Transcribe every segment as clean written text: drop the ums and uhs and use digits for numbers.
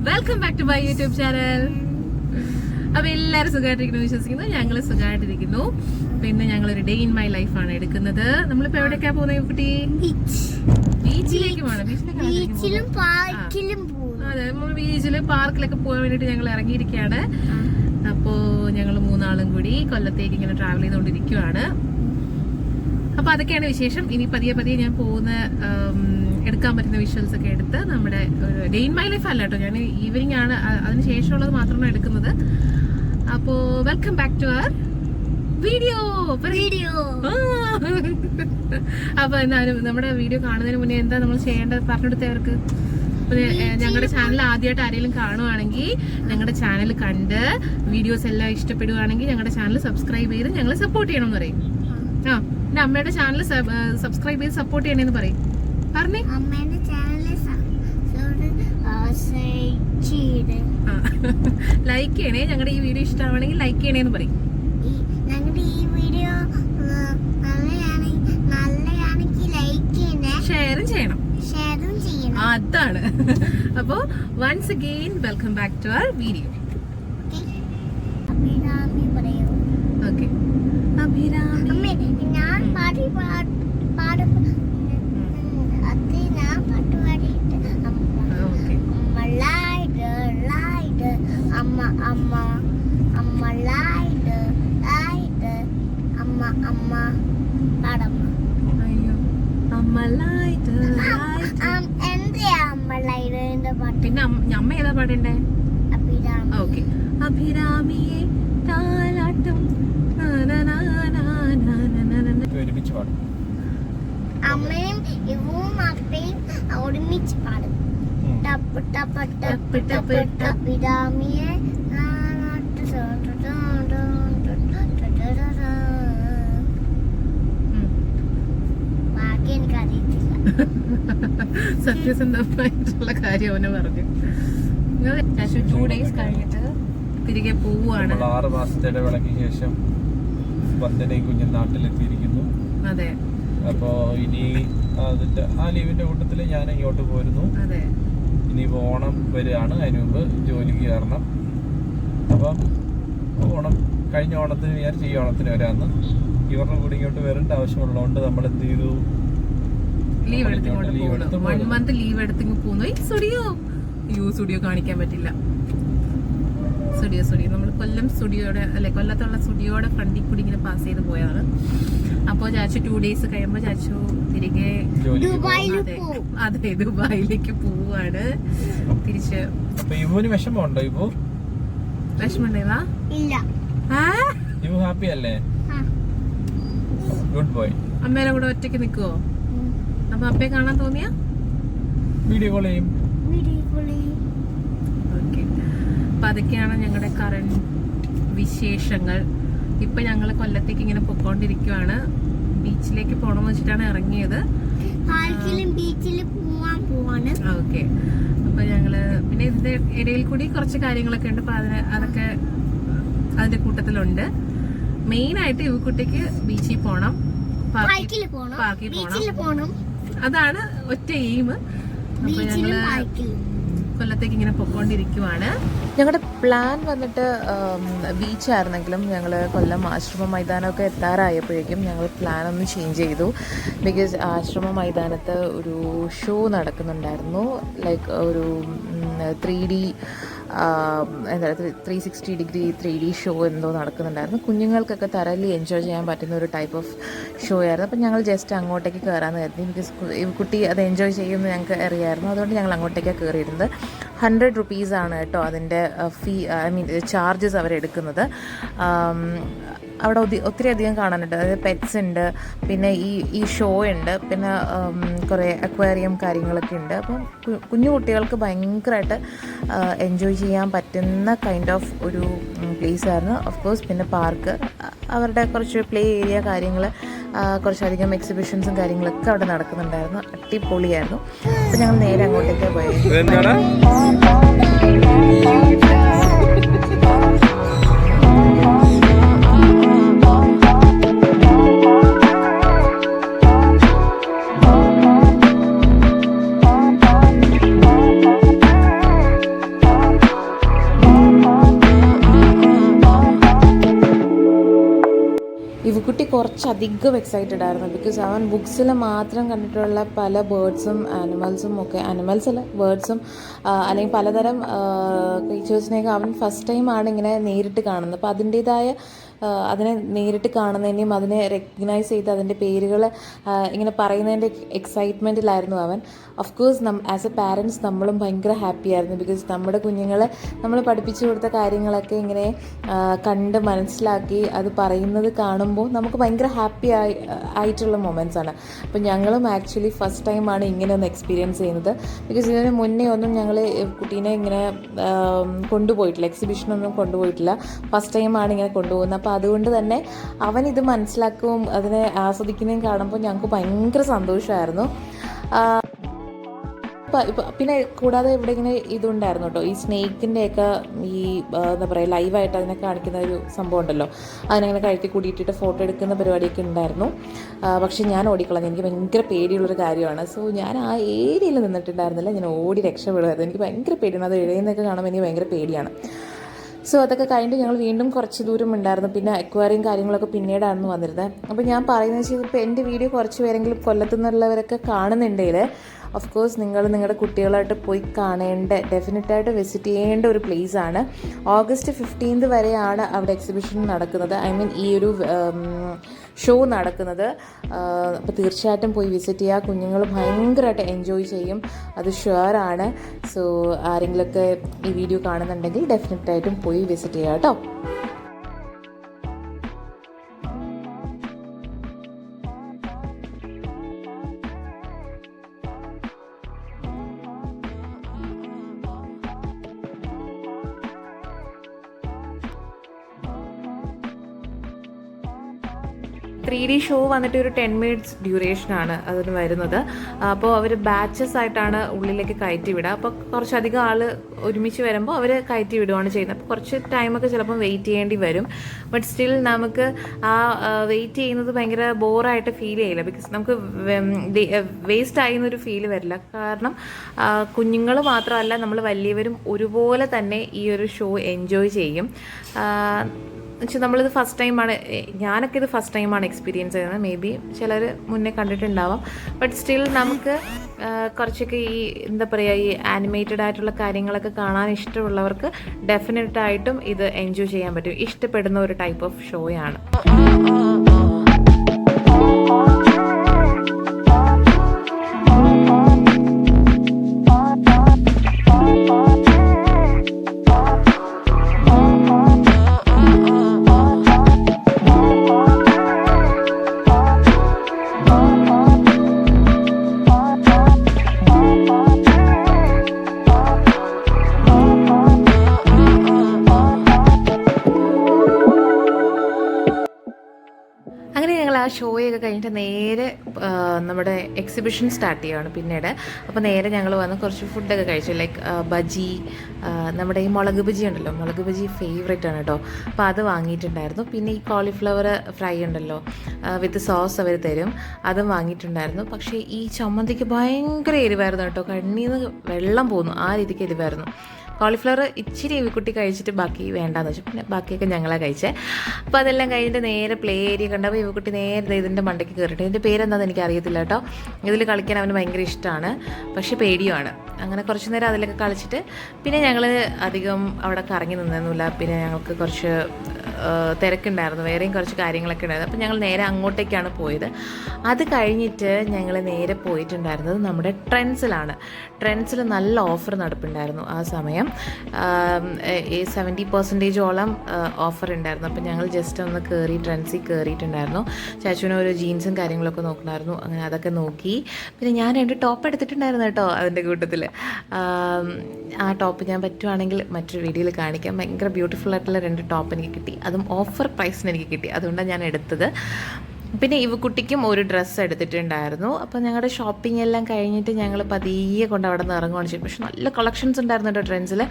Welcome back to my YouTube channel. അപ്പൊ എല്ലാരും സുഖമായിട്ടിരിക്കുന്നു വിശ്വസിക്കുന്നു. ഞങ്ങള് സുഖമായിട്ടിരിക്കുന്നു. പിന്നെ ഞങ്ങളൊരു ഡേ ഇൻ മൈ ലൈഫാണ് എടുക്കുന്നത്. നമ്മളിപ്പോ എവിടേക്കാ പോകുന്നത് കുട്ടി? ബീച്ചിലേക്ക് പോകണം. അതെ, നമ്മൾ ബീച്ചില് പാർക്കിലൊക്കെ പോകാൻ വേണ്ടിട്ട് ഞങ്ങൾ ഇറങ്ങിയിരിക്കുകയാണ്. അപ്പോ ഞങ്ങൾ മൂന്നാളും കൂടി കൊല്ലത്തേക്ക് ഇങ്ങനെ ട്രാവൽ ചെയ്തുകൊണ്ടിരിക്കുവാണ്. അപ്പൊ അതൊക്കെയാണ് വിശേഷം. ഇനി പതിയെ പതിയെ ഞാൻ പോകുന്ന എടുക്കാൻ പറ്റുന്ന വിഷ്വൽസ് ഒക്കെ എടുത്ത് നമ്മുടെ ഒരു ഡേ ഇൻ മൈ ലൈഫ് അല്ല കേട്ടോ, ഞാൻ ഈവനിങ് ആണ്, അതിന് ശേഷമുള്ളത് മാത്രമാണ് എടുക്കുന്നത്. അപ്പോ welcome back to our video. അപ്പൊ എന്തായാലും നമ്മുടെ വീഡിയോ കാണുന്നതിന് മുന്നേ എന്താ നമ്മൾ ചെയ്യേണ്ടത് പറഞ്ഞെടുത്തവർക്ക്. ഞങ്ങളുടെ ചാനൽ ആദ്യമായിട്ട് ആരെങ്കിലും കാണുവാണെങ്കിൽ ഞങ്ങളുടെ ചാനൽ കണ്ട് വീഡിയോസ് എല്ലാം ഇഷ്ടപ്പെടുവാണെങ്കിൽ ഞങ്ങളുടെ ചാനൽ സബ്സ്ക്രൈബ് ചെയ്ത് ഞങ്ങളെ സപ്പോർട്ട് ചെയ്യണം എന്ന് പറയും. ആ, പിന്നെ അമ്മയുടെ ചാനൽ സബ്സ്ക്രൈബ് ചെയ്ത് സപ്പോർട്ട് ചെയ്യണേന്ന് പറയും. പറഞ്ഞേ, ലൈക്ക് ചെയ്യണേ. ഞങ്ങളുടെ ഈ വീഡിയോ ഇഷ്ടമാണെങ്കിൽ ലൈക്ക് ചെയ്യണേന്ന് പറയും. ഷെയറും ചെയ്യണം. അതാണ്. അപ്പോ once again welcome back to our video. Okay, Abhirami. ഞാൻ പാടി അമ്മ അമ്മ അമ്മ ലൈറ്റ് ലൈറ്റ് അമ്മ അമ്മ പാടമ്മ. അയ്യോ, അമ്മ ലൈറ്റ് എന്തിയാ അമ്മ ലൈറ്റിന്റെ പാട്ട്? പിന്നെ അമ്മ ഏതാ പാടണ്ടേ? അഭിരാമി. ഓക്കെ, അഭിരാമിയെ താലാട്ടും അമ്മയും ഇവും അപ്പയും ഒരുമിച്ച് പാടും. ടപ്പ് ടപ്പ് ടപ്പ് ടപ്പ് അഭിരാമിയെ ബാക്കി എനിക്കറിയത്തില്ല. സത്യസന്ധമായിട്ടുള്ള കാര്യം അവനെ പറഞ്ഞു. 2 days കഴിഞ്ഞിട്ട് തിരികെ പോവുകയാണ്. 6 മാസത്തെ ഇടവേളയ്ക്ക് ശേഷം വന്ദനയും കുഞ്ഞും നാട്ടിലെത്തിയിരിക്കുന്നു. അതെ, അപ്പോ ഇനി അതിന്റെ ആ ലീവിന്റെ കൂട്ടത്തില് ഞാൻ ഇങ്ങോട്ട് പോരുന്നു. അതെ, ഇനി ഓണം വരികയാണ്. അതിന് മുമ്പ് ജോലിക്ക് കയറണം. അപ്പം ഓണം കഴിഞ്ഞ ഓണത്തിന് വിചാരിച്ച് ഈ ഓണത്തിന് വരാമെന്ന്. ഇവരുടെ കൂടെ ഇങ്ങോട്ട് വരേണ്ട ആവശ്യമുള്ളതുകൊണ്ട് നമ്മൾ എന്ത് ചെയ്തു, ലീവ് എടുത്ത് 1 month ലീവ് എടുത്തിങ്ങ് പോന്നു. സ്റ്റുഡിയോ കാണിക്കാൻ പറ്റില്ല. സ്റ്റുഡിയോ നമ്മൾ കൊല്ലം സ്റ്റുഡിയോയുടെ അല്ലെ, കൊല്ലത്തുള്ള സ്റ്റുഡിയോയുടെ ഫ്രണ്ടിൽ കൂടി ഇങ്ങനെ പാസ് ചെയ്ത് പോയാണ്. അപ്പോ ചാച്ചു 2 days കഴിയുമ്പോ ചാച്ചു തിരികെ അതെ ദുബായിലേക്ക് പോവാണ്. തിരിച്ച് വിഷമമുണ്ടോ? വിഷമമുണ്ടേവാ? ഇല്ല. ഹാപ്പി അല്ലേ? Good boy. അമ്മേടെ കൂടെ ഒറ്റയ്ക്ക് നിക്കുവോ? അപ്പൊ അപ്പയെ കാണാൻ തോന്നിയ വീഡിയോ കോൾ ചെയ്യും. ഓക്കെ, അപ്പൊ അതൊക്കെയാണ് ഞങ്ങളുടെ കറന്റ് വിശേഷങ്ങൾ. ഇപ്പൊ ഞങ്ങള് കൊല്ലത്തേക്ക് ഇങ്ങനെ പൊക്കോണ്ടിരിക്കുവാണ്. ബീച്ചിലേക്ക് പോകണമെന്ന് വെച്ചിട്ടാണ് ഇറങ്ങിയത്. ഓക്കെ, അപ്പൊ ഞങ്ങള് പിന്നെ ഇതിന്റെ ഇടയിൽ കൂടി കുറച്ച് കാര്യങ്ങളൊക്കെ ഉണ്ട്. അപ്പൊ അതൊക്കെ അതിന്റെ കൂട്ടത്തിലുണ്ട്. മെയിൻ ആയിട്ട് ഇവക്കുട്ടിക്ക് ബീച്ചിൽ പോണം, പാർക്കിൽ പോണം. അതാണ് ഒറ്റ എയിം. അപ്പൊ ഞങ്ങള് കൊല്ലത്തേക്ക് ഇങ്ങനെ പൊക്കോണ്ടിരിക്കുവാണ്. ഞങ്ങളുടെ പ്ലാൻ വന്നിട്ട് ബീച്ചായിരുന്നെങ്കിലും ഞങ്ങൾ കൊല്ലം ആശ്രമ മൈതാനമൊക്കെ എത്താറായപ്പോഴേക്കും ഞങ്ങൾ പ്ലാൻ ഒന്ന് ചേഞ്ച് ചെയ്തു. ബിക്കോസ് ആശ്രമ മൈതാനത്ത് ഒരു ഷോ നടക്കുന്നുണ്ടായിരുന്നു. ലൈക്ക് ഒരു 3D എന്താ 360 3D ഷോ എന്തോ നടക്കുന്നുണ്ടായിരുന്നു. കുഞ്ഞുങ്ങൾക്കൊക്കെ തറലി എൻജോയ് ചെയ്യാൻ പറ്റുന്ന ഒരു ടൈപ്പ് ഓഫ് ഷോ ആയിരുന്നു. അപ്പം ഞങ്ങൾ ജസ്റ്റ് അങ്ങോട്ടേക്ക് കയറാമെന്ന് കരുതി. ബിക്കോസ് കുട്ടി അത് എൻജോയ് ചെയ്യുമെന്ന് ഞങ്ങൾക്ക് അറിയാമായിരുന്നു. അതുകൊണ്ട് ഞങ്ങൾ അങ്ങോട്ടേക്കാണ് കയറിയിരുന്നത്. 100 rupees ആണ് കേട്ടോ അതിൻ്റെ ഫീ, ചാർജസ് അവരെടുക്കുന്നത്. അവിടെ ഒത്തിരി അധികം കാണാനുണ്ട്. അതായത് പെറ്റ്സ് ഉണ്ട്, പിന്നെ ഈ ഷോ ഉണ്ട്, പിന്നെ കുറേ അക്വേറിയം കാര്യങ്ങളൊക്കെ ഉണ്ട്. അപ്പം കുഞ്ഞു കുട്ടികൾക്ക് ഭയങ്കരമായിട്ട് എൻജോയ് ചെയ്യാൻ പറ്റുന്ന കൈൻഡ് ഓഫ് ഒരു പ്ലേസ് ആയിരുന്നു. ഓഫ് കോഴ്സ് പിന്നെ പാർക്ക്, അവരുടെ കുറച്ച് പ്ലേ ഏരിയ കാര്യങ്ങൾ, കുറച്ചധികം എക്സിബിഷൻസും കാര്യങ്ങളൊക്കെ അവിടെ നടക്കുന്നുണ്ടായിരുന്നു. അടിപൊളിയായിരുന്നു. അപ്പം ഞങ്ങൾ നേരെ അങ്ങോട്ടേക്ക് പോയത്. കുറച്ചധികം എക്സൈറ്റഡ് ആയിരുന്നു. ബിക്കോസ് അവൻ ബുക്സിൽ മാത്രം കണ്ടിട്ടുള്ള പല ബേർഡ്സും ആനിമൽസും ഒക്കെ, ആനിമൽസ് അല്ല ബേർഡ്സും അല്ലെങ്കിൽ പലതരം ക്രീച്ചേഴ്സിനെയൊക്കെ അവൻ ഫസ്റ്റ് ടൈമാണ് ഇങ്ങനെ നേരിട്ട് കാണുന്നത്. അപ്പോൾ അതിൻ്റേതായ അതിനെ നേരിട്ട് കാണുന്നതിൻ്റെയും അതിനെ റെക്കഗ്നൈസ് ചെയ്ത് അതിൻ്റെ പേരുകൾ ഇങ്ങനെ പറയുന്നതിൻ്റെ എക്സൈറ്റ്മെൻറ്റിലായിരുന്നു അവൻ. Of course as A parents നമ്മളും ഭയങ്കര ഹാപ്പി ആയിരുന്നു. ബിക്കോസ് നമ്മുടെ കുഞ്ഞുങ്ങളെ നമ്മൾ പഠിപ്പിച്ചു കൊടുത്ത കാര്യങ്ങളൊക്കെ ഇങ്ങനെ കണ്ട് മനസ്സിലാക്കി അത് പറയുന്നത് കാണുമ്പോൾ നമുക്ക് ഭയങ്കര ഹാപ്പി ആയിട്ടുള്ള മൊമെൻറ്റ്സ് ആണ്. അപ്പോൾ ഞങ്ങളും ആക്ച്വലി ഫസ്റ്റ് ടൈമാണ് ഇങ്ങനെ ഒന്ന് എക്സ്പീരിയൻസ് ചെയ്യുന്നത്. ബിക്കോസ് ഇതിന് മുന്നേ ഒന്നും ഞങ്ങൾ കുട്ടീനെ ഇങ്ങനെ കൊണ്ടുപോയിട്ടില്ല, എക്സിബിഷനൊന്നും കൊണ്ടുപോയിട്ടില്ല. ഫസ്റ്റ് ടൈമാണ് ഇങ്ങനെ കൊണ്ടുപോകുന്നത്. അപ്പോൾ അതുകൊണ്ട് തന്നെ അവനിത് മനസ്സിലാക്കുകയും അതിനെ ആസ്വദിക്കുന്നതും കാണുമ്പോൾ ഞങ്ങൾക്ക് ഭയങ്കര സന്തോഷമായിരുന്നു. പിന്നെ കൂടാതെ ഇവിടെ ഇങ്ങനെ ഇതുണ്ടായിരുന്നു കേട്ടോ, ഈ സ്നേക്കിൻ്റെയൊക്കെ ഈ എന്താ പറയുക ലൈവായിട്ട് അതിനെ കാണിക്കുന്ന ഒരു സംഭവം ഉണ്ടല്ലോ, അതിനങ്ങനെ കഴുത്തി കൂടിയിട്ടിട്ട് ഫോട്ടോ എടുക്കുന്ന പരിപാടിയൊക്കെ ഉണ്ടായിരുന്നു. പക്ഷേ ഞാൻ ഓടിക്കളഞ്ഞു, എനിക്ക് ഭയങ്കര പേടിയുള്ളൊരു കാര്യമാണ്. സോ ഞാൻ ആ ഏരിയയിൽ നിന്നിട്ടുണ്ടായിരുന്നില്ല, ഞാൻ ഓടി രക്ഷപ്പെടുമായിരുന്നു. എനിക്ക് ഭയങ്കര പേടിയാണ്, അത് എഴുതുന്നതൊക്കെ കാണുമ്പോൾ എനിക്ക് ഭയങ്കര പേടിയാണ്. സോ അതൊക്കെ കഴിഞ്ഞിട്ട് ഞങ്ങൾ വീണ്ടും കുറച്ച് ദൂരം ഉണ്ടായിരുന്നു. പിന്നെ അക്വാറിയം കാര്യങ്ങളൊക്കെ പിന്നീടായിരുന്നു വന്നിരുന്നത്. അപ്പോൾ ഞാൻ പറയുന്നത് വെച്ചാൽ ഇപ്പോൾ എൻ്റെ വീഡിയോ കുറച്ച് പേരെങ്കിലും കൊല്ലത്തു നിന്നുള്ളവരൊക്കെ കാണുന്നുണ്ടെങ്കിൽ ഓഫ് കോഴ്സ് നിങ്ങൾ നിങ്ങളുടെ കുട്ടികളായിട്ട് പോയി കാണേണ്ട, ഡെഫിനറ്റായിട്ട് വിസിറ്റ് ചെയ്യേണ്ട ഒരു പ്ലേസാണ്. ഓഗസ്റ്റ് 15 വരെയാണ് അവിടെ എക്സിബിഷൻ നടക്കുന്നത്, ഐ മീൻ ഈ ഒരു ഷോ നടക്കുന്നത്. അപ്പോൾ തീർച്ചയായിട്ടും പോയി വിസിറ്റ് ചെയ്യുക. കുഞ്ഞുങ്ങൾ ഭയങ്കരമായിട്ട് എൻജോയ് ചെയ്യും, അത് ഷുവറാണ്. സോ ആരെങ്കിലുമൊക്കെ ഈ വീഡിയോ കാണുന്നുണ്ടെങ്കിൽ ഡെഫിനറ്റായിട്ടും പോയി വിസിറ്റ് ചെയ്യുക കേട്ടോ. ത്രീ ഷോ വന്നിട്ട് ഒരു 10 minutes ഡ്യൂറേഷനാണ് അതിന് വരുന്നത്. അപ്പോൾ അവർ ബാച്ചസ് ആയിട്ടാണ് ഉള്ളിലേക്ക് കയറ്റി വിടുക. അപ്പോൾ കുറച്ചധികം ആൾ ഒരുമിച്ച് വരുമ്പോൾ അവർ കയറ്റി വിടുകയാണ് ചെയ്യുന്നത്. അപ്പോൾ കുറച്ച് ടൈമൊക്കെ ചിലപ്പം വെയിറ്റ് ചെയ്യേണ്ടി വരും. ബട്ട് സ്റ്റിൽ നമുക്ക് ആ വെയിറ്റ് ചെയ്യുന്നത് ഭയങ്കര ബോറായിട്ട് ഫീൽ ചെയ്യില്ല. ബിക്കോസ് നമുക്ക് വേസ്റ്റ് ആയിരുന്നൊരു ഫീല് വരില്ല. കാരണം കുഞ്ഞുങ്ങൾ മാത്രമല്ല, നമ്മൾ വലിയവരും ഒരുപോലെ തന്നെ ഈ ഒരു ഷോ എൻജോയ് ചെയ്യും. എന്നുവെച്ചാൽ നമ്മളിത് ഫസ്റ്റ് ടൈമാണ്, ഞാനൊക്കെ ഇത് ഫസ്റ്റ് ടൈമാണ് എക്സ്പീരിയൻസ് ചെയ്യുന്നത്. മേ ബി ചിലർ മുന്നേ കണ്ടിട്ടുണ്ടാവാം. ബട്ട് സ്റ്റിൽ നമുക്ക് കുറച്ചൊക്കെ ഈ എന്താ പറയുക, ഈ ആനിമേറ്റഡ് ആയിട്ടുള്ള കാര്യങ്ങളൊക്കെ കാണാൻ ഇഷ്ടമുള്ളവർക്ക് ഡെഫിനറ്റായിട്ടും ഇത് എൻജോയ് ചെയ്യാൻ പറ്റും. ഇഷ്ടപ്പെടുന്ന ഒരു ടൈപ്പ് ഓഫ് ഷോയാണ്. ആ ഷോയൊക്കെ കഴിഞ്ഞിട്ട് നേരെ നമ്മുടെ എക്സിബിഷൻ സ്റ്റാർട്ട് ചെയ്യുകയാണ് പിന്നീട്. അപ്പോൾ നേരെ ഞങ്ങൾ വന്ന് കുറച്ച് ഫുഡൊക്കെ കഴിച്ചു. ലൈക്ക് ബജി, നമ്മുടെ ഈ മുളക് ബജി ഉണ്ടല്ലോ, മുളക് ബജി ഫേവറേറ്റ് ആണ് കേട്ടോ. അപ്പോൾ അത് വാങ്ങിയിട്ടുണ്ടായിരുന്നു. പിന്നെ ഈ കോളിഫ്ലവർ ഫ്രൈ ഉണ്ടല്ലോ വിത്ത് സോസ് അവർ തരും, അതും വാങ്ങിയിട്ടുണ്ടായിരുന്നു. പക്ഷേ ഈ ചമ്മന്തിക്ക് ഭയങ്കര എരിവായിരുന്നു കേട്ടോ, കണ്ണിൽ നിന്ന് വെള്ളം പോന്നു, ആ രീതിക്ക് എരിവായിരുന്നു. കോളിഫ്ലവർ ഇച്ചിരി ഇവിക്കുട്ടി കഴിച്ചിട്ട് ബാക്കി വേണ്ടാന്ന് വെച്ചു. പിന്നെ ബാക്കിയൊക്കെ ഞങ്ങളാണ് കഴിച്ചത്. അപ്പോൾ അതെല്ലാം കഴിഞ്ഞിട്ട് നേരെ പ്ലേ ഏരിയ കണ്ടപ്പോൾ ഇവിക്കുട്ടി നേരെ ഇതിൻ്റെ മണ്ടയ്ക്ക് കയറിയിട്ട്, ഇതിൻ്റെ പേരെന്താണെന്ന് എനിക്ക് അറിയത്തില്ല കേട്ടോ. ഇതിൽ കളിക്കാൻ അവന് ഭയങ്കര ഇഷ്ടമാണ്, പക്ഷേ പേടിയുമാണ്. അങ്ങനെ കുറച്ച് നേരം അതിലൊക്കെ കളിച്ചിട്ട് പിന്നെ ഞങ്ങൾ അധികം അവിടെ കറങ്ങി നിന്നൊന്നുമില്ല. പിന്നെ ഞങ്ങൾക്ക് കുറച്ച് തിരക്കുണ്ടായിരുന്നു, വേറെയും കുറച്ച് കാര്യങ്ങളൊക്കെ ഉണ്ടായിരുന്നു. അപ്പോൾ ഞങ്ങൾ നേരെ അങ്ങോട്ടേക്കാണ് പോയത്. അത് കഴിഞ്ഞിട്ട് ഞങ്ങൾ നേരെ പോയിട്ടുണ്ടായിരുന്നത് നമ്മുടെ ട്രെൻഡ്സിലാണ്. ട്രെൻഡ്സിൽ നല്ല ഓഫർ നടപ്പുണ്ടായിരുന്നു ആ സമയം. 70% ഓഫർ ഉണ്ടായിരുന്നു. അപ്പോൾ ഞങ്ങൾ ജസ്റ്റ് ഒന്ന് കയറി ട്രെൻഡ്സിൽ കയറിയിട്ടുണ്ടായിരുന്നു. ചാച്ചുവിന് ഒരു ജീൻസും കാര്യങ്ങളൊക്കെ നോക്കണമായിരുന്നു. അങ്ങനെ അതൊക്കെ നോക്കി. പിന്നെ ഞാൻ 2 ടോപ്പ് എടുത്തിട്ടുണ്ടായിരുന്നു കേട്ടോ അതിൻ്റെ കൂട്ടത്തിൽ. ആ ടോപ്പ് ഞാൻ പറ്റുവാണെങ്കിൽ മറ്റൊരു വീഡിയോയിൽ കാണിക്കാം. ഭയങ്കര ബ്യൂട്ടിഫുൾ ആയിട്ടുള്ള 2 ടോപ്പ് എനിക്ക് കിട്ടി, അതും ഓഫർ പ്രൈസിന് എനിക്ക് കിട്ടി. അതുകൊണ്ടാണ് ഞാൻ എടുത്തത്. പിന്നെ ഇവക്കുട്ടിക്കും ഒരു ഡ്രസ്സ് എടുത്തിട്ടുണ്ടായിരുന്നു. അപ്പോൾ ഞങ്ങളുടെ ഷോപ്പിംഗ് എല്ലാം കഴിഞ്ഞിട്ട് ഞങ്ങൾ പതിയെ കൊണ്ട് അവിടെ നിന്ന് ഇറങ്ങുകയാണ് ചെയ്യും. പക്ഷെ നല്ല കളക്ഷൻസ് ഉണ്ടായിരുന്നു കേട്ടോ ട്രെൻഡ്സിൽ.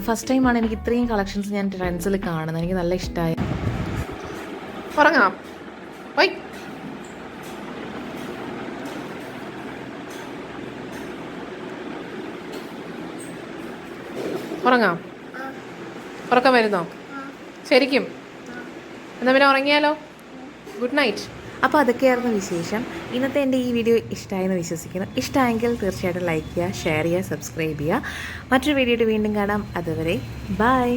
ഫസ്റ്റ് ടൈമാണ് എനിക്ക് ഇത്രയും കളക്ഷൻസ് ഞാൻ ട്രെൻഡ്സിൽ കാണുന്നത്. എനിക്ക് നല്ല ഇഷ്ടമായി. ഉറങ്ങാം, ഉറങ്ങാം, ഉറക്കം വരുന്നോ ശരിക്കും? എന്നാൽ പിന്നെ ഉറങ്ങിയാലോ? Good night. അപ്പോൾ അതൊക്കെയായിരുന്നു വിശേഷം. ഇന്നത്തെ എൻ്റെ ഈ വീഡിയോ ഇഷ്ടമായെന്ന് വിശ്വസിക്കുന്നു. ഇഷ്ടമായെങ്കിൽ തീർച്ചയായിട്ടും ലൈക്ക് ചെയ്യുക, ഷെയർ ചെയ്യുക, സബ്സ്ക്രൈബ് ചെയ്യുക. മറ്റൊരു വീഡിയോയിട്ട് വീണ്ടും കാണാം. അതുവരെ ബൈ.